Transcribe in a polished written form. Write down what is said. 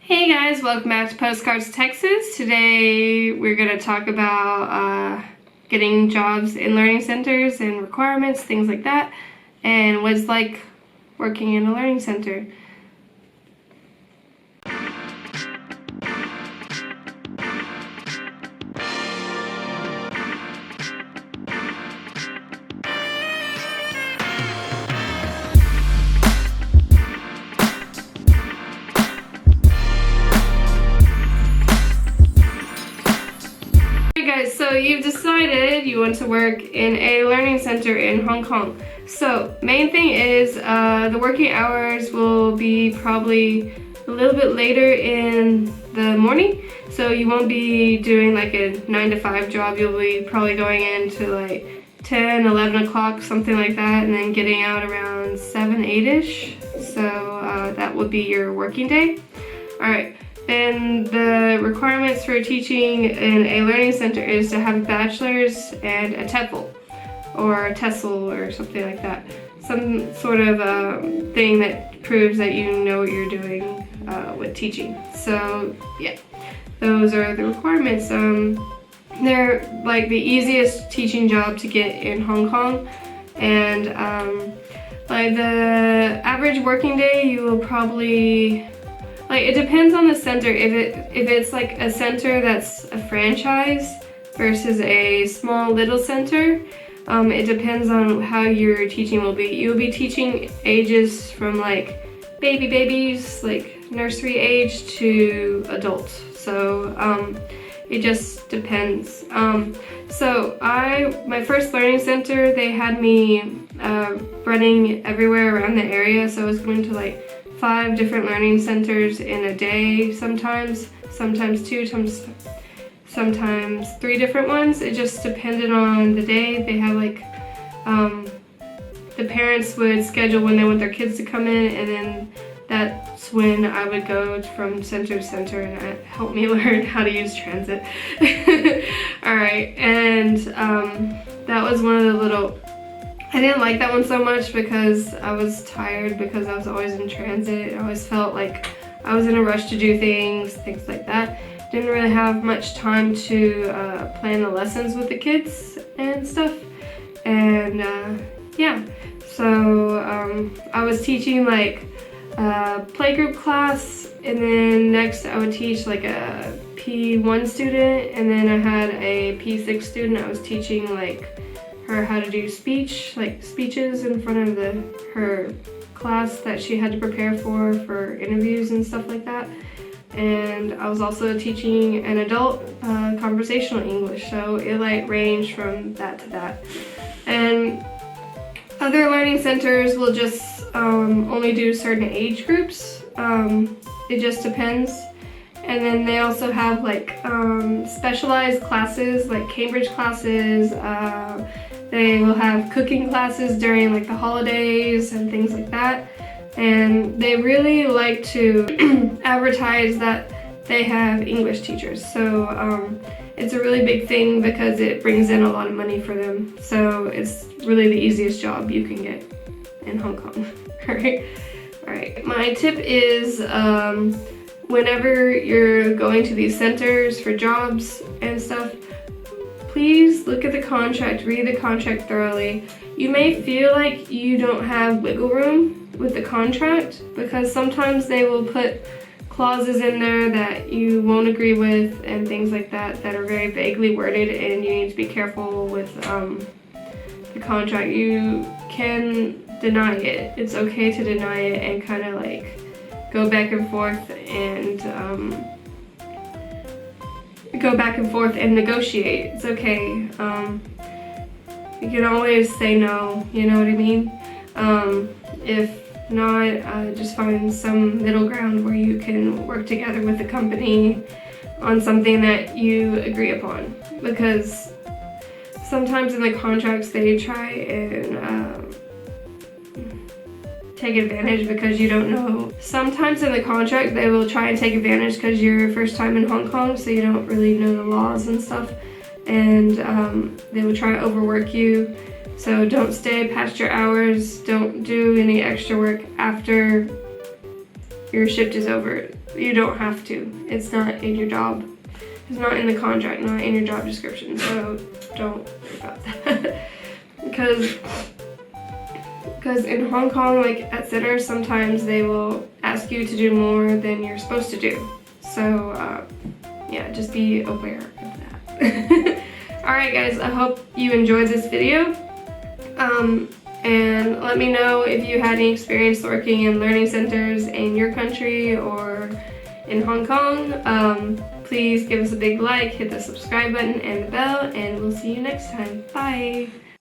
Hey guys, welcome back to Postcards Texas. Today we're going to talk about getting jobs in learning centers and requirements, things like that, and what it's like working in a learning center. Guys, so you've decided you want to work in a learning center in Hong Kong. So main thing is the working hours will be probably a little bit later in the morning, so you won't be doing like a 9 to 5 job. You'll be probably going in to like 10, 11 o'clock, something like that, and then getting out around 7, 8ish. So that would be your working day. Alright. And the requirements for teaching in a learning center is to have a bachelor's and a TEFL or a TESOL or something like that. Some sort of thing that proves that you know what you're doing with teaching. So yeah, those are the requirements. They're like the easiest teaching job to get in Hong Kong, and like the average working day you will probably, like, it depends on the center. If it's like a center that's a franchise versus a small little center, it depends on how your teaching will be. You'll be teaching ages from like babies, like nursery age, to adults. So it just depends. So my first learning center, they had me running everywhere around the area. So I was going to like 5 different learning centers in a day, sometimes 2, sometimes 3 different ones. It just depended on the day. They had like, the parents would schedule when they want their kids to come in, and then that's when I would go from center to center, and it helped me learn how to use transit. Alright, and that was one of the little, I didn't like that one so much because I was tired, because I was always in transit. I always felt like I was in a rush to do things like that. Didn't really have much time to plan the lessons with the kids and stuff. And yeah, so I was teaching like a playgroup class, and then next I would teach like a P1 student, and then I had a P6 student. I was teaching like her how to do speeches in front of her class that she had to prepare for interviews and stuff like that. And I was also teaching an adult conversational English, so it like ranged from that to that. And other learning centers will just only do certain age groups. It just depends. And then they also have like specialized classes, like Cambridge classes. They will have cooking classes during like the holidays and things like that. And they really like to advertise that they have English teachers. So it's a really big thing because it brings in a lot of money for them. So it's really the easiest job you can get in Hong Kong. Alright. My tip is whenever you're going to these centers for jobs and stuff, please look at the contract, read the contract thoroughly. You may feel like you don't have wiggle room with the contract because sometimes they will put clauses in there that you won't agree with and things like that that are very vaguely worded, and you need to be careful with the contract. You can deny it. It's okay to deny it and kind of like go back and forth and negotiate. It's okay. You can always say no, you know what I mean? If not, just find some middle ground where you can work together with the company on something that you agree upon. Because sometimes in the contracts they try and take advantage because you don't know. Sometimes in the contract they will try and take advantage because you're your first time in Hong Kong, so you don't really know the laws and stuff, and they will try to overwork you. So don't stay past your hours, don't do any extra work after your shift is over. You don't have to. It's not in your job. It's not in the contract, not in your job description, so don't worry about that. Because in Hong Kong, like at sitters, sometimes they will ask you to do more than you're supposed to do. So yeah, just be aware of that. Alright guys, I hope you enjoyed this video. And let me know if you had any experience working in learning centers in your country or in Hong Kong. Please give us a big like, hit the subscribe button and the bell, and we'll see you next time. Bye!